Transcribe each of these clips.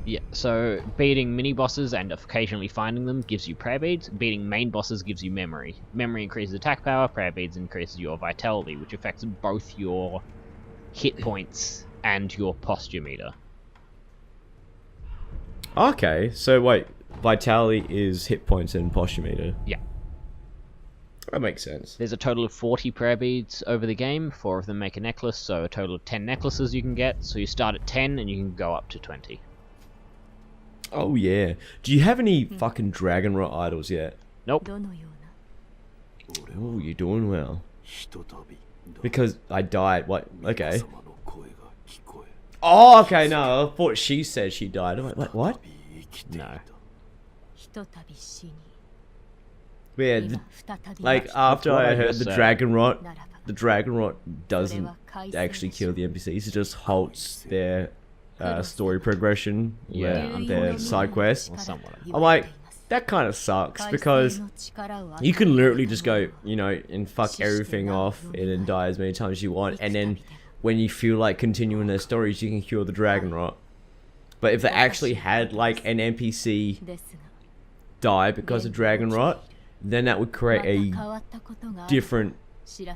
Yeah, so beating mini-bosses and occasionally finding them gives you prayer beads. Beating main bosses gives you memory. Memory increases attack power, prayer beads increases your vitality, which affects both your hit points and your posture meter. Okay, so wait, vitality is hit points and posture meter. Yeah. That makes sense. There's a total of 40 prayer beads over the game. 4 of them make a necklace, so a total of 10 necklaces you can get. So you start at 10 and you can go up to 20. Oh yeah. Do you have any fucking dragon rot idols yet? Nope. Oh, you're doing well. Because I died. What? Okay. Oh, okay. No, I thought she said she died. I'm like, wait, what? No. Yeah, like after I heard the dragon rot doesn't actually kill the NPCs. It just halts their story progression. Yeah, their side quests. Well, somewhat. I'm like, that kind of sucks because you can literally just go, you know, and fuck everything off and then die as many times as you want, and then when you feel like continuing their stories, you can cure the dragon rot. But if they actually had like an NPC die because of dragon rot, then that would create a different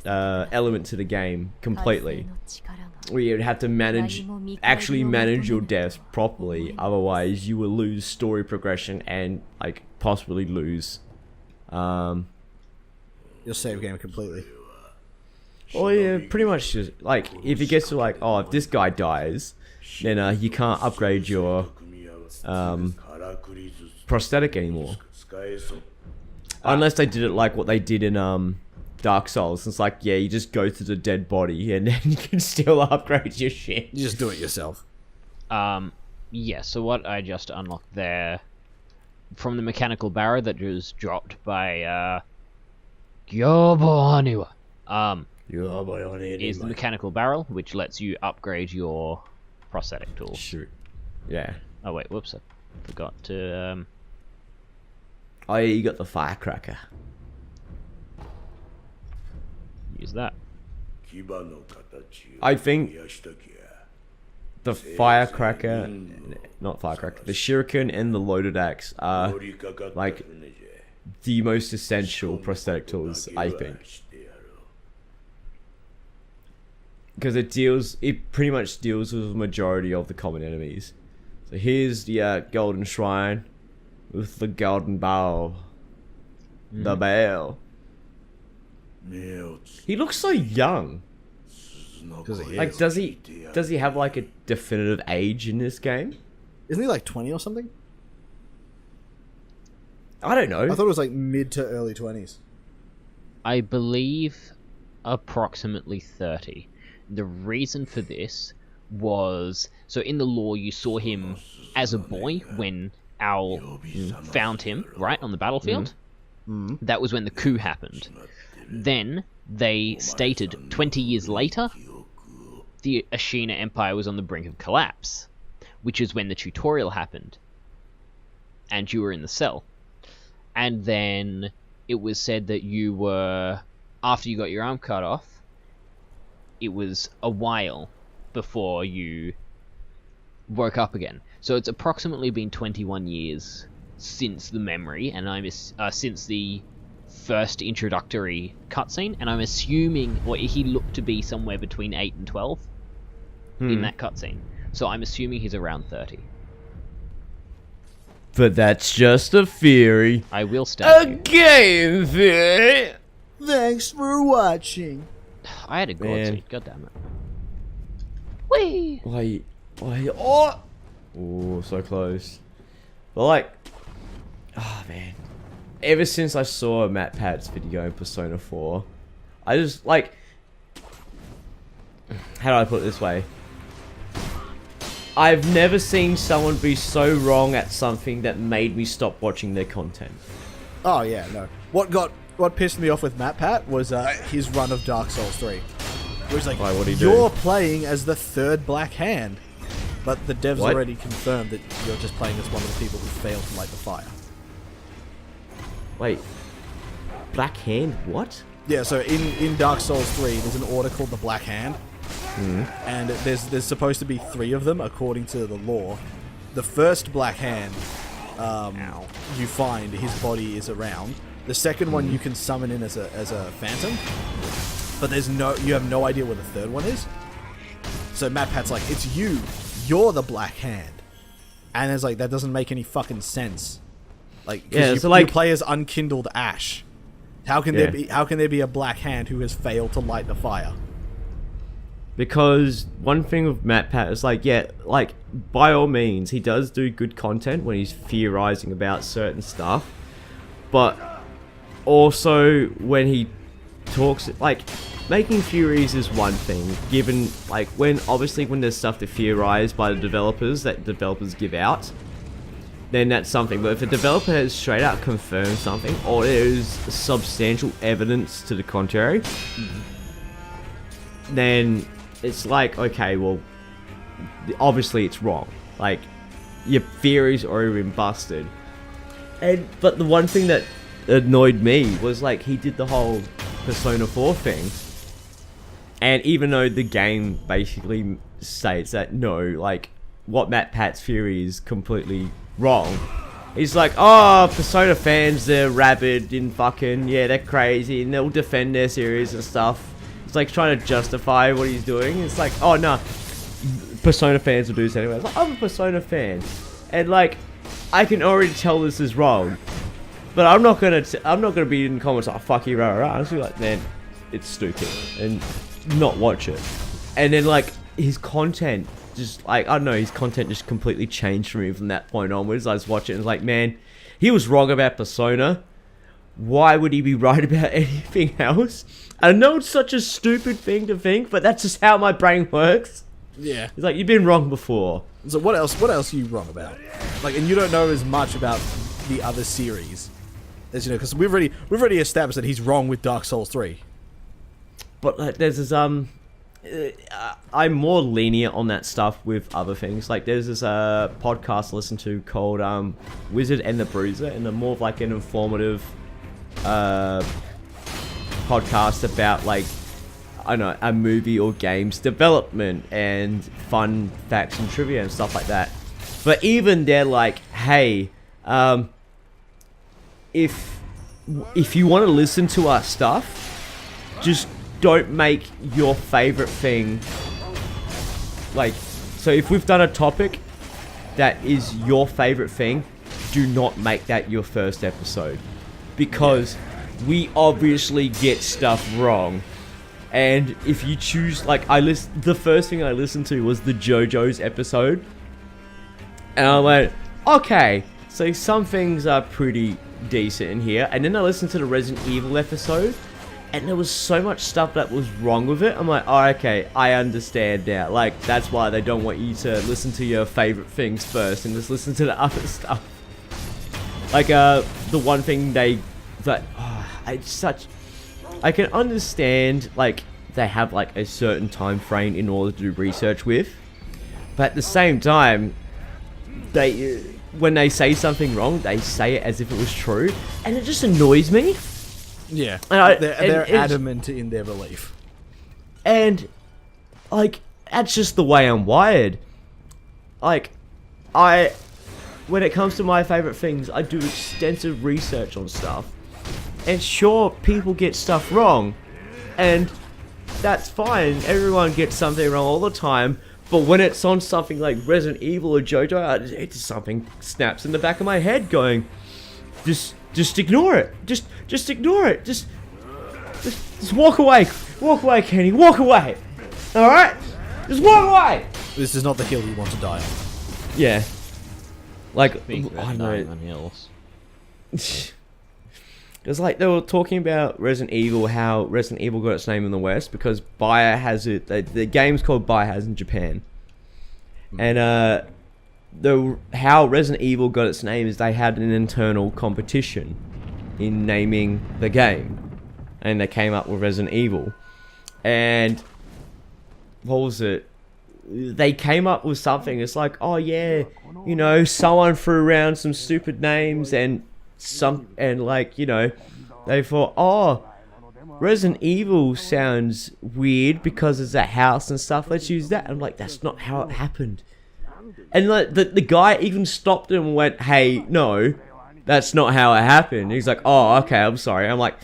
element to the game completely. Where you'd have to actually manage your deaths properly, otherwise you will lose story progression and like possibly lose You'll save game completely. well, yeah, pretty much just like if it gets to like, oh, if this guy dies, then you can't upgrade your prosthetic anymore. Unless they did it like what they did in Dark Souls. It's like, yeah, you just go to the dead body and then you can still upgrade your shit. You just do it yourself. Yeah, so what I just unlocked there from the mechanical barrow that was dropped by Yobo Haniwa, is the mechanical barrel, which lets you upgrade your prosthetic tool. Shoot. Yeah. Oh wait, whoops, I forgot to Oh yeah, you got the firecracker. use that. I think the firecracker, not firecracker, the shuriken and the loaded axe are like the most essential prosthetic tools, I think. Because it pretty much deals with the majority of the common enemies. So here's the golden shrine with the golden bow. The bell. He looks so young. Like, does he have like a definitive age in this game? Isn't he like 20 or something? I don't know. I thought it was like mid to early 20s. I believe approximately 30. The reason for this was, so in the lore you saw him as a boy when Owl found him, right, on the battlefield. That was when the coup happened. Then they stated 20 years later the Ashina Empire was on the brink of collapse, which is when the tutorial happened and you were in the cell. And then it was said that you were, after you got your arm cut off, it was a while before you woke up again. So it's approximately been 21 years since the memory, and since the first introductory cutscene, and I'm assuming, or he looked to be somewhere between 8 and 12 in that cutscene. So I'm assuming he's around 30. But that's just a theory. I will stab you. Game theory. Thanks for watching. I had a god seed, god damn it. Whee! Wait, oh, so close. But like, oh man, ever since I saw Matt Pat's video in Persona 4, I just like, how do I put it this way? I've never seen someone be so wrong at something that made me stop watching their content. Oh yeah, no. What pissed me off with Matt Pat was his run of Dark Souls 3. It was like, why, what'd he do? You're playing as the third Black Hand, but the devs What? already confirmed that you're just playing as one of the people who failed to light the fire. Wait, Black Hand? What? Yeah, so in Dark Souls 3, there's an order called the Black Hand, and there's supposed to be 3 of them according to the lore, the first Black Hand you find, his body is around. The second one you can summon in as a phantom, but you have no idea where the third one is. So MatPat's like, it's you're the Black Hand, and it's like, that doesn't make any fucking sense. Like, you play as unkindled ash. How can there be a Black Hand who has failed to light the fire? Because one thing with MatPat is like, by all means, he does do good content when he's theorizing about certain stuff, but also when he talks, like, making theories is one thing, given, like, when there's stuff to theorize by the developers that developers give out, then that's something. But if a developer has straight out confirmed something, or there's substantial evidence to the contrary, then it's like, okay, well, obviously it's wrong. Like, your theory's already been busted. But the one thing that annoyed me was, like, he did the whole Persona 4 thing. And even though the game basically states that, no, like, what MatPat's theory is completely wrong, he's like, oh, Persona fans, they're rabid and fucking, yeah, they're crazy, and they'll defend their series and stuff. It's like trying to justify what he's doing. It's like, oh, no, Persona fans will do this anyway. It's like, I'm a Persona fan, and, like, I can already tell this is wrong, but I'm not gonna be in comments like, fuck you, rah, rah. I'm just like, man, it's stupid, and not watch it. And then, like, his content just, like, I don't know, his content just completely changed for me from that point onwards. I was watching, and was like, man, he was wrong about Persona. Why would he be right about anything else? I know it's such a stupid thing to think, but that's just how my brain works. Yeah. It's like, you've been wrong before. So what else are you wrong about? Like, and you don't know as much about the other series as you know, because we've already established that he's wrong with Dark Souls 3. But, like, there's this, I'm more lenient on that stuff with other things. Like, there's this podcast I listen to called Wizard and the Bruiser, and they're more of like an informative podcast about, like, I don't know, a movie or game's development and fun facts and trivia and stuff like that. But even they're like, hey, if you want to listen to our stuff, just don't make your favorite thing, like, so if we've done a topic that is your favorite thing, do not make that your first episode, because we obviously get stuff wrong. And if you choose, like, the first thing I listened to was the JoJo's episode, and I went, okay, so some things are pretty decent in here. And then I listened to the Resident Evil episode, and there was so much stuff that was wrong with it. I'm like, oh, okay, I understand now. Like, that's why they don't want you to listen to your favorite things first and just listen to the other stuff. Like, the one thing I can understand, like, they have, like, a certain time frame in order to do research with. But at the same time, when they say something wrong, they say it as if it was true. And it just annoys me. Yeah, they're adamant in their belief. And, like, that's just the way I'm wired. Like, when it comes to my favorite things, I do extensive research on stuff. And sure, people get stuff wrong. And that's fine. Everyone gets something wrong all the time. But when it's on something like Resident Evil or JoJo, it's something snaps in the back of my head going, just ignore it. Just ignore it. Just walk away. Walk away, Kenny. Walk away. Alright? Just walk away. This is not the hill you want to die on. Yeah. Like, Speaking about dying on hills. It's like they were talking about Resident Evil, how Resident Evil got its name in the West because Biohazard, the game's called Biohazard in Japan. And how Resident Evil got its name is they had an internal competition in naming the game. And they came up with Resident Evil. And what was it? They came up with something. It's like, oh yeah, you know, someone threw around some stupid names and like, you know, they thought, oh, Resident Evil sounds weird because it's a house and stuff, let's use that. I'm like, that's not how it happened. And like, the guy even stopped him and went, hey, no, that's not how it happened. He's like, oh, okay, I'm sorry. I'm like,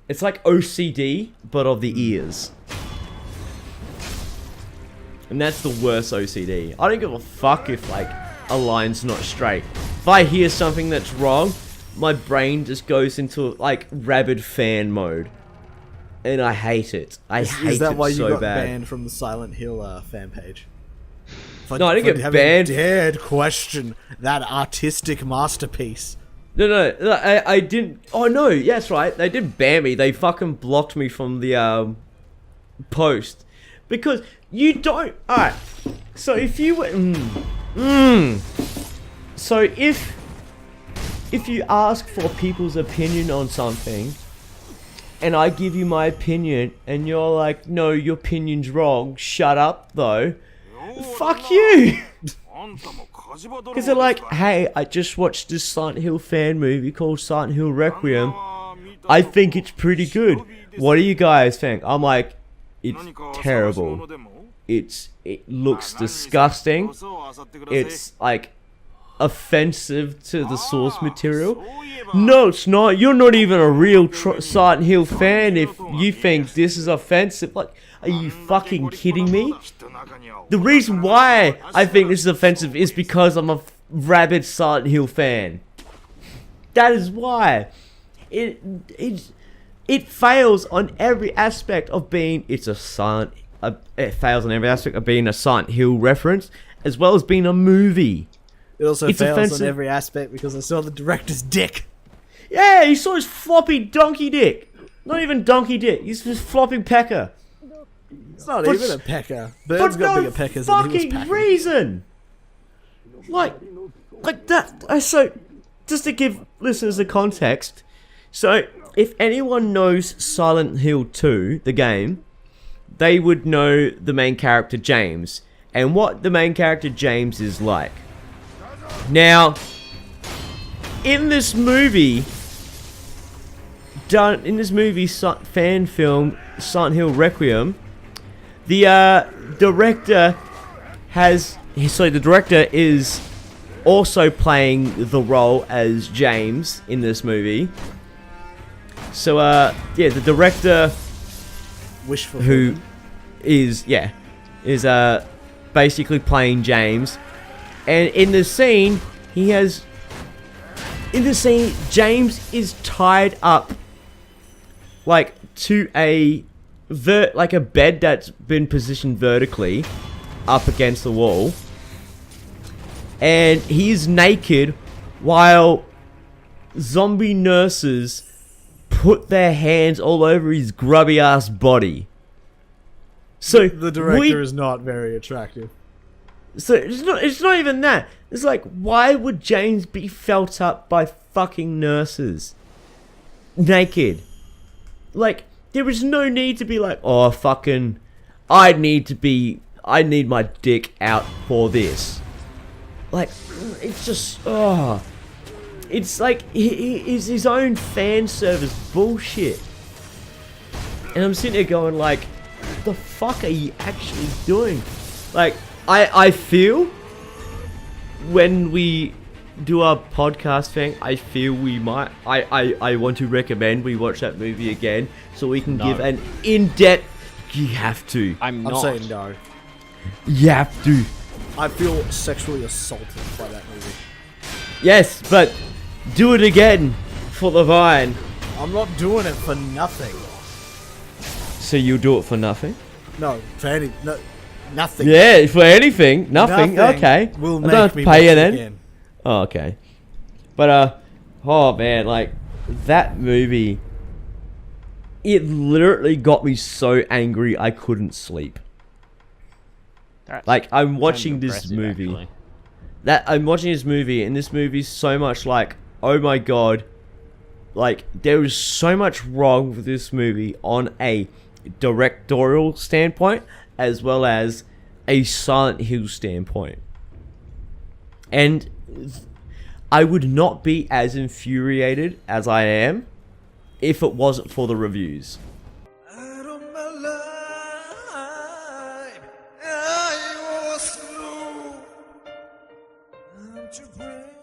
it's like OCD, but of the ears. And that's the worst OCD. I don't give a fuck if, like, a line's not straight. If I hear something that's wrong, my brain just goes into, like, rabid fan mode. And I hate it. I hate it so bad. Is that why you got banned from the Silent Hill fan page? No, I didn't get banned. Dared question that artistic masterpiece. No, I didn't. Oh no, yeah, that's right. They didn't ban me. They fucking blocked me from the post because you don't. All right. So if you were, so if you ask for people's opinion on something, and I give you my opinion, and you're like, no, your opinion's wrong. Shut up, though. Fuck you. Because they're like, hey, I just watched this Silent Hill fan movie called Silent Hill Requiem. I think it's pretty good. What do you guys think? I'm like, it's terrible. It looks disgusting. It's like offensive to the source material. No, it's not. You're not even a real Silent Hill fan if you think this is offensive. Like, are you fucking kidding me? The reason why I think this is offensive is because I'm a rabid Silent Hill fan. That is why. It fails on every aspect of being. It fails on every aspect of being a Silent Hill reference, as well as being a movie. It also fails on every aspect because I saw the director's dick. Yeah, you saw his floppy donkey dick. Not even donkey dick. He's just flopping pecker. It's not even a pecker. Birds got bigger peckers than he was packing. Reason. Like that. So, just to give listeners a context. So, if anyone knows Silent Hill 2, the game, they would know the main character James and what the main character James is like. Now, in this movie, fan film Silent Hill Requiem, the director is also playing the role as James in this movie. So yeah, the director who is basically playing James, and in the scene James is tied up like to a bed that's been positioned vertically up against the wall, and he's naked while zombie nurses put their hands all over his grubby ass body. So the director is not very attractive. So it's not even that. It's like, why would James be felt up by fucking nurses naked? Like, there is no need to be like, oh fucking, I need my dick out for this. Like, it's just, it's like it's his own fan service bullshit. And I'm sitting there going like, what the fuck are you actually doing? Like, I feel when we do our podcast thing, I feel we might. I want to recommend we watch that movie again so we can give an in-depth. You have to. I'm saying no. You have to. I feel sexually assaulted by that movie. Yes, but do it again for the Vine. I'm not doing it for nothing. So you'll do it for nothing? No, for nothing. Yeah, for anything. Nothing. Okay. Will I make don't have me to pay you watch then. Again. Oh, okay. But oh man, like that movie, it literally got me so angry I couldn't sleep. Like, I'm watching this movie. Actually. I'm watching this movie, and this movie's so much like, oh my god, like there is so much wrong with this movie on a directorial standpoint as well as a Silent Hill standpoint. And I would not be as infuriated as I am if it wasn't for the reviews. time to break.